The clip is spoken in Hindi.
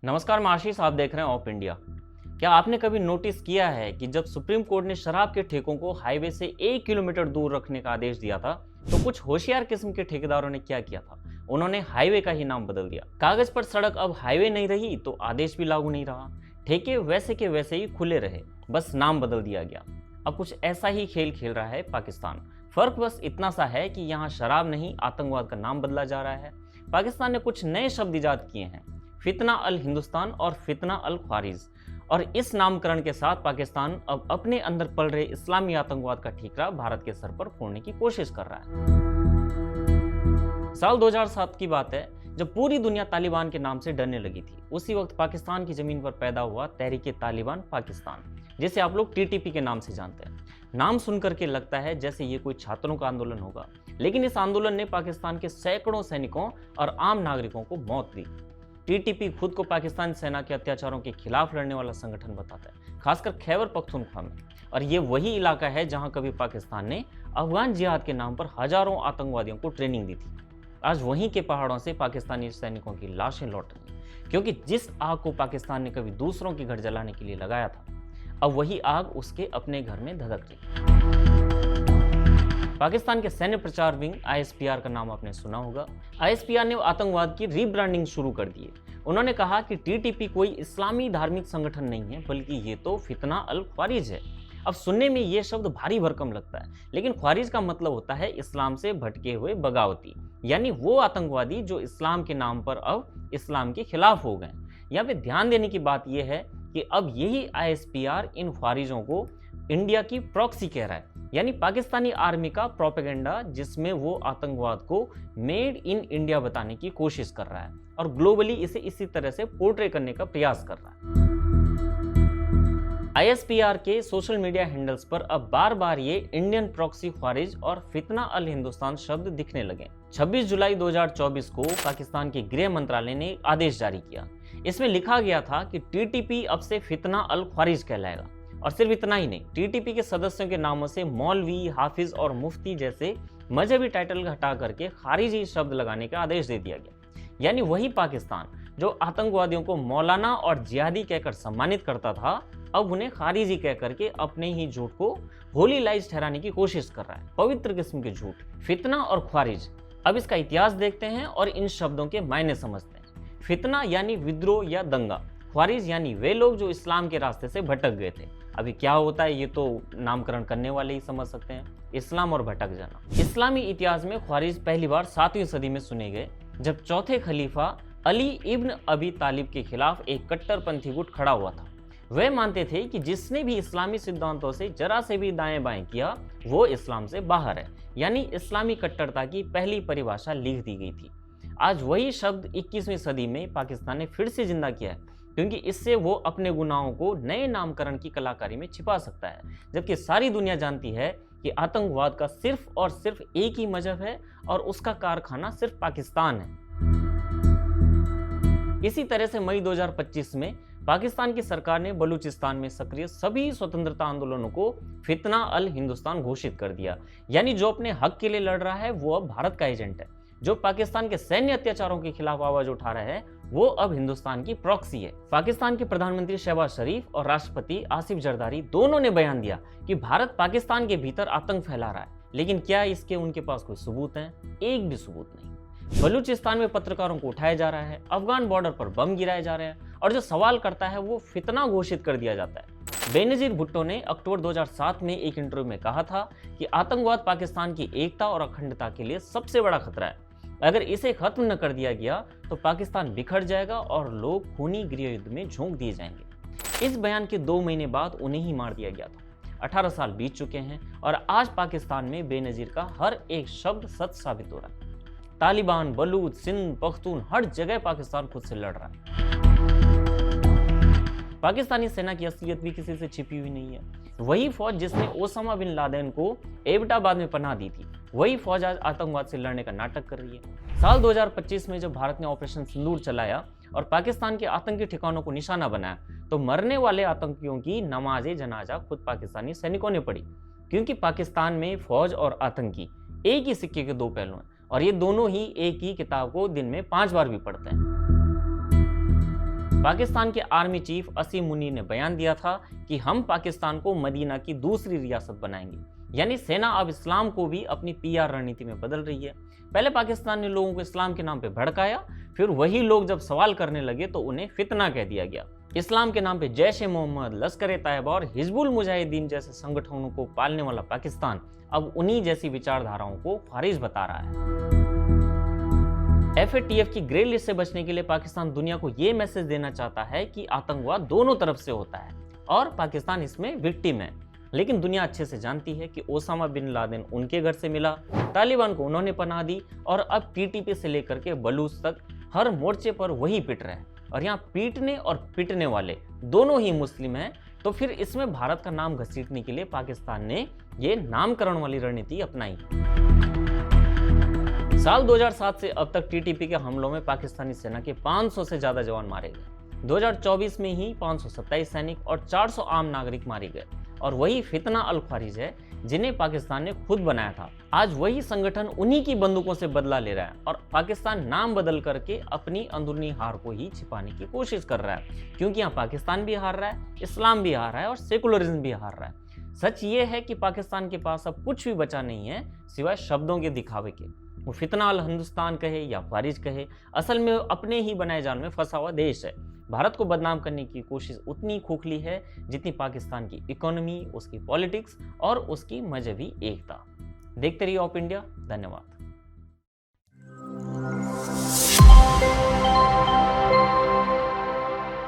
नमस्कार, मैं आशीष। आप देख रहे हैं ऑफ इंडिया। क्या आपने कभी नोटिस किया है कि जब सुप्रीम कोर्ट ने शराब के ठेकों को हाईवे से 1 किलोमीटर दूर रखने का आदेश दिया था, तो कुछ होशियार किस्म के ठेकेदारों ने क्या किया था? उन्होंने हाईवे का ही नाम बदल दिया। कागज पर सड़क अब हाईवे नहीं रही तो आदेश भी लागू नहीं रहा। ठेके वैसे के वैसे ही खुले रहे, बस नाम बदल दिया गया। अब कुछ ऐसा ही खेल खेल रहा है पाकिस्तान। फर्क बस इतना सा है कि यहाँ शराब नहीं, आतंकवाद का नाम बदला जा रहा है। पाकिस्तान ने कुछ नए शब्द इजाद किए हैं, फितना अल हिंदुस्तान और फितना अल ख्वारिज। और इस नामकरण के साथ पाकिस्तान अब अपने अंदर पल रहे इस्लामी आतंकवाद का ठीकरा भारत के सर पर फोड़ने की कोशिश कर रहा है। साल 2007 की बात है, जब पूरी दुनिया तालिबान के नाम से डरने लगी थी। उसी वक्त पाकिस्तान की जमीन पर पैदा हुआ तहरीक तालिबान पाकिस्तान, जिसे आप लोग टीटीपी के नाम से जानते हैं। नाम सुनकर के लगता है जैसे ये कोई छात्रों का आंदोलन होगा, लेकिन इस आंदोलन ने पाकिस्तान के सैकड़ों सैनिकों और आम नागरिकों को मौत दी। टीटीपी खुद को पाकिस्तान सेना के अत्याचारों के खिलाफ लड़ने वाला संगठन बताता है, खासकर खैबर पख्तूनख्वा में। और ये वही इलाका है जहां कभी पाकिस्तान ने अफगान जिहाद के नाम पर हजारों आतंकवादियों को ट्रेनिंग दी थी। आज वहीं के पहाड़ों से पाकिस्तानी सैनिकों की लाशें लौट रही, क्योंकि जिस आग को पाकिस्तान ने कभी दूसरों के घर जलाने के लिए लगाया था, अब वही आग उसके अपने घर में धधक रही। पाकिस्तान के सैन्य प्रचार विंग आईएसपीआर का नाम आपने सुना होगा। आईएसपीआर ने आतंकवाद की रीब्रांडिंग शुरू कर दी है। उन्होंने कहा कि टीटीपी कोई इस्लामी धार्मिक संगठन नहीं है, बल्कि ये तो फितना अल ख्वारिज है। अब सुनने में ये शब्द भारी भरकम लगता है, लेकिन ख्वारिज का मतलब होता है इस्लाम से भटके हुए बगावती, यानी वो आतंकवादी जो इस्लाम के नाम पर अब इस्लाम के खिलाफ हो गए। यहाँ पे ध्यान देने की बात यह है कि अब यही आईएसपीआर इन ख्वारिजों को इंडिया की प्रॉक्सी कह रहा है, यानी पाकिस्तानी आर्मी का प्रोपेगेंडा, जिसमें वो आतंकवाद को मेड इन इंडिया बताने की कोशिश कर रहा है और ग्लोबली इसे इसी तरह से पोर्ट्रे करने का प्रयास कर रहा है। आईएसपीआर के सोशल मीडिया हैंडल्स पर अब बार बार ये इंडियन प्रॉक्सी ख्वारिज और फितना अल हिंदुस्तान शब्द दिखने लगे। 26 जुलाई 2024 को पाकिस्तान के गृह मंत्रालय ने एक आदेश जारी किया। इसमें लिखा गया था कि टीटीपी अब से फितना अल ख्वारिज कहलाएगा। और सिर्फ इतना ही नहीं, टीटीपी के सदस्यों के नामों से मौलवी, हाफिज और मुफ्ती जैसे मजहबी टाइटल हटा करके खारिजी शब्द लगाने का आदेश दे दिया गया। यानी वही पाकिस्तान जो आतंकवादियों को मौलाना और जिहादी कहकर सम्मानित करता था, अब उन्हें खारिजी कह करके अपने ही झूठ को होली लाइज ठहराने की कोशिश कर रहा है। पवित्र किस्म के झूठ, फितना और ख्वारिज। अब इसका इतिहास देखते हैं और इन शब्दों के मायने समझते हैं। फितना यानी विद्रोह या दंगा, ख्वारिज यानी वे लोग जो इस्लाम के रास्ते से भटक गए थे। अभी क्या होता है ये तो नामकरण करने वाले ही समझ सकते हैं। इस्लाम और भटक जाना। इस्लामी इतिहास में ख्वारिज पहली बार 7वीं सदी में सुने गए, जब चौथे खलीफा अली इब्न अबी तालिब के खिलाफ एक कट्टरपंथी गुट खड़ा हुआ था। वे मानते थे कि जिसने भी इस्लामी सिद्धांतों से जरा से भी दाएं बाएं किया, वो इस्लाम से बाहर है। यानी इस्लामी कट्टरता की पहली परिभाषा लिख दी गई थी। आज वही शब्द 21वीं सदी में पाकिस्तान ने फिर से जिंदा किया है, क्योंकि इससे वो अपने गुनाहों को नए नामकरण की कलाकारी में छिपा सकता है, जबकि सारी दुनिया जानती है कि आतंकवाद का सिर्फ और सिर्फ एक ही मजहब है और उसका कारखाना सिर्फ पाकिस्तान है। इसी तरह से मई 2025 में पाकिस्तान की सरकार ने बलूचिस्तान में सक्रिय सभी स्वतंत्रता आंदोलनों को फितना अल हिंदुस्तान घोषित कर दिया। यानी जो अपने हक के लिए लड़ रहा है वो अब भारत का एजेंट है, जो पाकिस्तान के सैन्य अत्याचारों के खिलाफ आवाज उठा रहा है वो अब हिंदुस्तान की प्रॉक्सी है। पाकिस्तान के प्रधानमंत्री शहबाज शरीफ और राष्ट्रपति आसिफ जरदारी दोनों ने बयान दिया कि भारत पाकिस्तान के भीतर आतंक फैला रहा है, लेकिन क्या इसके उनके पास कोई सबूत है? एक भी सबूत नहीं। बलूचिस्तान में पत्रकारों को उठाया जा रहा है, अफगान बॉर्डर पर बम गिराए जा रहे हैं, और जो सवाल करता है वो फितना घोषित कर दिया जाता है। बेनजीर भुट्टो ने अक्टूबर 2007 में एक इंटरव्यू में कहा था कि आतंकवाद पाकिस्तान की एकता और अखंडता के लिए सबसे बड़ा खतरा है। अगर इसे खत्म न कर दिया गया तो पाकिस्तान बिखर जाएगा और लोग खूनी गृह युद्ध में झोंक दिए जाएंगे। इस बयान के 2 महीने बाद उन्हें ही मार दिया गया था। 18 साल बीत चुके हैं और आज पाकिस्तान में बेनजीर का हर एक शब्द सच साबित हो रहा है। तालिबान, बलूच, सिंध, पख्तून, हर जगह पाकिस्तान खुद से लड़ रहा है। पाकिस्तानी सेना की असलियत भी किसी से छिपी हुई नहीं है। वही फौज जिसने ओसामा बिन लादेन को एबटाबाद में पनाह दी थी, वही फौज आज आतंकवाद से लड़ने का नाटक कर रही है। साल 2025 में जब भारत ने ऑपरेशन सिंदूर चलाया और पाकिस्तान के आतंकी ठिकानों को निशाना बनाया, तो मरने वाले आतंकियों की नमाज जनाजा खुद पाकिस्तानी सैनिकों ने पढ़ी, क्योंकि पाकिस्तान में फौज और आतंकी एक ही सिक्के के 2 पहलू हैं और ये दोनों ही एक ही किताब को दिन में 5 बार भी पढ़ते हैं। पाकिस्तान के आर्मी चीफ असीम मुनीर ने बयान दिया था कि हम पाकिस्तान को मदीना की दूसरी रियासत बनाएंगे। यानी सेना अब इस्लाम को भी अपनी पीआर रणनीति में बदल रही है। पहले पाकिस्तान ने लोगों को इस्लाम के नाम पे भड़काया, फिर वही लोग जब सवाल करने लगे तो उन्हें फितना कह दिया गया। इस्लाम के नाम पे जैश-ए-मोहम्मद, लश्कर-ए-तैयबा और हिजबुल मुजाहिदीन जैसे संगठनों को पालने वाला पाकिस्तान अब उन्हीं जैसी विचारधाराओं को खारिज बता रहा है। FATF की ग्रे लिस्ट से बचने के लिए पाकिस्तान दुनिया को ये मैसेज देना चाहता है कि आतंकवाद दोनों तरफ से होता है और पाकिस्तान इसमें विक्टिम है। लेकिन दुनिया अच्छे से जानती है कि ओसामा बिन लादेन उनके घर से मिला, तालिबान को उन्होंने पनाह दी और अब TTP से लेकर के बलूच तक हर मोर्चे पर वही पिट रहे हैं। और यहाँ पीटने और पिटने वाले दोनों ही मुस्लिम हैं। तो फिर इसमें भारत का नाम घसीटने के लिए पाकिस्तान ने ये नामकरण वाली रणनीति अपनाई। साल 2007 से अब तक TTP के हमलों में पाकिस्तानी सेना के 500 से ज्यादा जवान मारे गए। 2024 में ही 527 सैनिक और 400 आम नागरिक मारे गए। और वही फितना अल ख्वारिज है जिन्हें पाकिस्तान ने खुद बनाया था। आज वही संगठन उन्हीं की बंदूकों से बदला ले रहा है और पाकिस्तान नाम बदल करके अपनी अंदरूनी हार को ही छिपाने की कोशिश कर रहा है, क्योंकि यहाँ पाकिस्तान भी हार रहा है, इस्लाम भी हार रहा है और सेकुलरिज्म भी हार रहा है। सच ये है कि पाकिस्तान के पास अब कुछ भी बचा नहीं है सिवाय शब्दों के दिखावे के। वो फितना अल हिंदुस्तान कहे या ख्वारिज कहे, असल में अपने ही बनाए जाल में फंसा हुआ देश है। भारत को बदनाम करने की कोशिश उतनी खोखली है जितनी पाकिस्तान की इकोनॉमी, उसकी पॉलिटिक्स और उसकी मजहबी एकता। देखते रहिए ऑफ इंडिया। धन्यवाद।